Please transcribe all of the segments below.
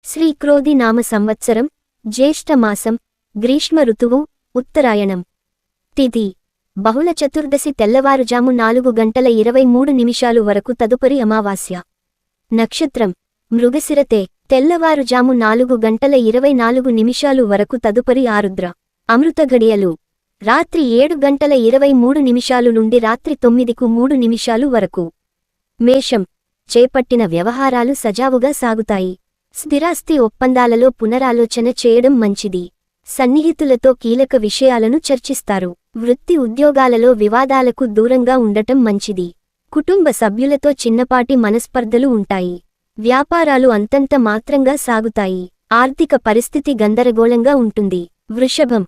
శ్రీక్రోధి నామ సంవత్సరం జ్యేష్ఠమాసం గ్రీష్మ ఋతువు ఉత్తరాయణం తిథి బహుళ చతుర్దశి తెల్లవారుజాము 4:23 వరకు తదుపరి అమావాస్య నక్షత్రం మృగశిరతే తెల్లవారుజాము 4:24 వరకు తదుపరి ఆరుద్ర అమృత గడియలు రాత్రి 7:23 నుండి రాత్రి 9:03 వరకు మేషం చేపట్టిన వ్యవహారాలు సజావుగా సాగుతాయి స్థిరాస్తి ఒప్పందాలలో పునరాలోచన చేయడం మంచిది సన్నిహితులతో కీలక విషయాలను చర్చిస్తారు వృత్తి ఉద్యోగాలలో వివాదాలకు దూరంగా ఉండటం మంచిది కుటుంబ సభ్యులతో చిన్నపాటి మనస్పర్ధలు ఉంటాయి వ్యాపారాలు అంతంత మాత్రంగా సాగుతాయి ఆర్థిక పరిస్థితి గందరగోళంగా ఉంటుంది వృషభం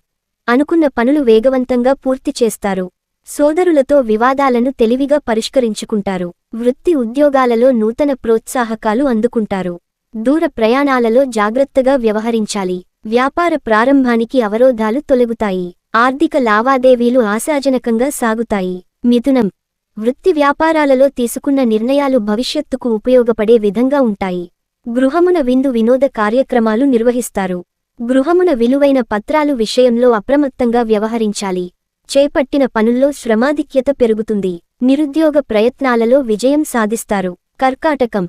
అనుకున్న పనులు వేగవంతంగా పూర్తి చేస్తారు సోదరులతో వివాదాలను తెలివిగా పరిష్కరించుకుంటారు వృత్తి ఉద్యోగాలలో నూతన ప్రోత్సాహకాలు అందుకుంటారు దూర ప్రయాణాలలో జాగ్రత్తగా వ్యవహరించాలి వ్యాపార ప్రారంభానికి అవరోధాలు తొలగుతాయి ఆర్థిక లావాదేవీలు ఆశాజనకంగా సాగుతాయి మిథునం వృత్తి వ్యాపారాలలో తీసుకున్న నిర్ణయాలు భవిష్యత్తుకు ఉపయోగపడే విధంగా ఉంటాయి గృహమున విందు వినోద కార్యక్రమాలు నిర్వహిస్తారు గృహమున విలువైన పత్రాలు విషయంలో అప్రమత్తంగా వ్యవహరించాలి చేపట్టిన పనుల్లో శ్రమాధిక్యత పెరుగుతుంది నిరుద్యోగ ప్రయత్నాలలో విజయం సాధిస్తారు కర్కాటకం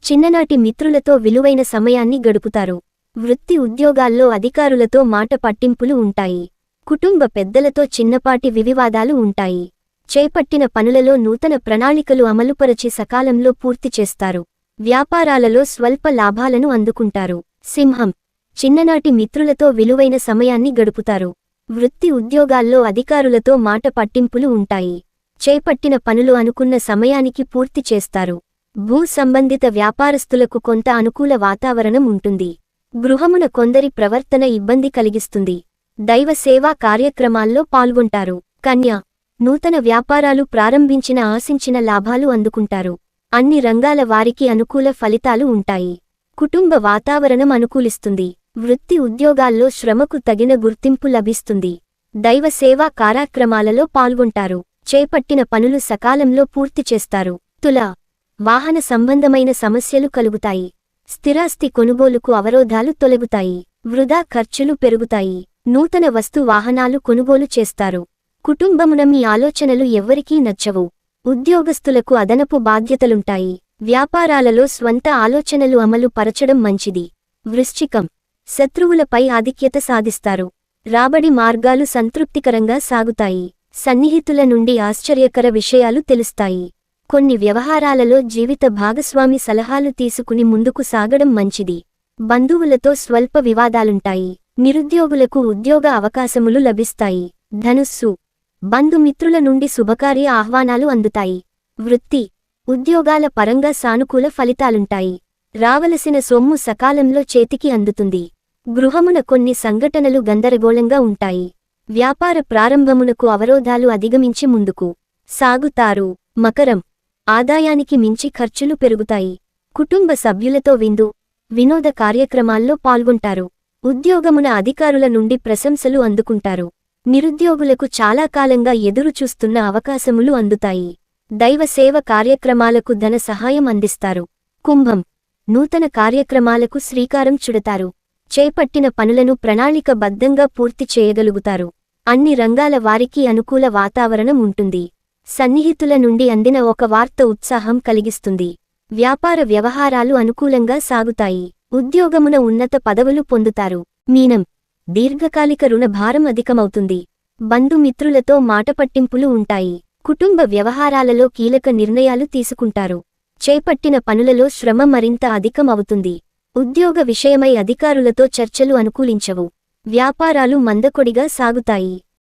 చిన్ననాటి మిత్రులతో విలువైన సమయాన్ని గడుపుతారు వృత్తి ఉద్యోగాల్లో అధికారులతో మాట పట్టింపులు ఉంటాయి కుటుంబ పెద్దలతో చిన్నపాటి వివాదాలు ఉంటాయి చేపట్టిన పనులలో నూతన ప్రణాళికలు అమలుపరచి సకాలంలో పూర్తి చేస్తారు వ్యాపారాలలో స్వల్ప లాభాలను అందుకుంటారు సింహం చిన్ననాటి మిత్రులతో విలువైన సమయాన్ని గడుపుతారు వృత్తి ఉద్యోగాల్లో అధికారులతో మాట పట్టింపులు ఉంటాయి చేపట్టిన పనులు అనుకున్న సమయానికి పూర్తి చేస్తారు భూ సంబంధిత వ్యాపారస్తులకు కొంత అనుకూల వాతావరణం ఉంటుంది గృహమున కొందరి ప్రవర్తన ఇబ్బంది కలిగిస్తుంది దైవ సేవా కార్యక్రమాల్లో పాల్గొంటారు కన్య నూతన వ్యాపారాలు ప్రారంభించిన ఆశించిన లాభాలు అందుకుంటారు అన్ని రంగాల వారికి అనుకూల ఫలితాలు ఉంటాయి కుటుంబ వాతావరణం అనుకూలిస్తుంది వృత్తి ఉద్యోగాల్లో శ్రమకు తగిన గుర్తింపు లభిస్తుంది దైవ సేవా కార్యక్రమాలలో పాల్గొంటారు చేపట్టిన పనులు సకాలంలో పూర్తి చేస్తారు తుల వాహన సంబంధమైన సమస్యలు కలుగుతాయి స్థిరాస్తి కొనుగోలుకు అవరోధాలు తొలగుతాయి వృధా ఖర్చులు పెరుగుతాయి నూతన వస్తు వాహనాలు కొనుగోలు చేస్తారు కుటుంబమున మీ ఆలోచనలు ఎవ్వరికీ నచ్చవు ఉద్యోగస్తులకు అదనపు బాధ్యతలుంటాయి వ్యాపారాలలో స్వంత ఆలోచనలు అమలు పరచడం మంచిది వృశ్చికం శత్రువులపై ఆధిక్యత సాధిస్తారు రాబడి మార్గాలు సంతృప్తికరంగా సాగుతాయి సన్నిహితుల నుండి ఆశ్చర్యకర విషయాలు తెలుస్తాయి కొన్ని వ్యవహారాలలో జీవిత భాగస్వామి సలహాలు తీసుకుని ముందుకు సాగడం మంచిది బంధువులతో స్వల్ప వివాదాలుంటాయి నిరుద్యోగులకు ఉద్యోగ అవకాశములు లభిస్తాయి ధనుస్సు బంధుమిత్రుల నుండి శుభకార్య ఆహ్వానాలు అందుతాయి వృత్తి ఉద్యోగాల పరంగా సానుకూల ఫలితాలుంటాయి రావలసిన సొమ్ము సకాలంలో చేతికి అందుతుంది గృహమున కొన్ని సంఘటనలు గందరగోళంగా ఉంటాయి వ్యాపార ప్రారంభమునకు అవరోధాలు అధిగమించి ముందుకు సాగుతారు మకరం ఆదాయానికి మించి ఖర్చులు పెరుగుతాయి కుటుంబ సభ్యులతో విందు వినోద కార్యక్రమాల్లో పాల్గొంటారు ఉద్యోగమున అధికారుల నుండి ప్రశంసలు అందుకుంటారు నిరుద్యోగులకు చాలా కాలంగా ఎదురుచూస్తున్న అవకాశములు అందుతాయి దైవ సేవ కార్యక్రమాలకు ధన సహాయం అందిస్తారు కుంభం నూతన కార్యక్రమాలకు శ్రీకారం చుడతారు చేపట్టిన పనులను ప్రణాళికబద్ధంగా పూర్తి చేయగలుగుతారు అన్ని రంగాల వారికి అనుకూల వాతావరణం ఉంటుంది సన్నిహితుల నుండి అందిన ఒక వార్త ఉత్సాహం కలిగిస్తుంది వ్యాపార వ్యవహారాలు అనుకూలంగా సాగుతాయి ఉద్యోగమున ఉన్నత పదవులు పొందుతారు మీనం దీర్ఘకాలిక రుణ భారం అధికమవుతుంది బంధుమిత్రులతో మాటపట్టింపులు ఉంటాయి కుటుంబ వ్యవహారాలలో కీలక నిర్ణయాలు తీసుకుంటారు చేపట్టిన పనులలో శ్రమ మరింత అధికమవుతుంది ఉద్యోగ విషయమై అధికారులతో చర్చలు అనుకూలించవు వ్యాపారాలు మందకొడిగా సాగుతాయి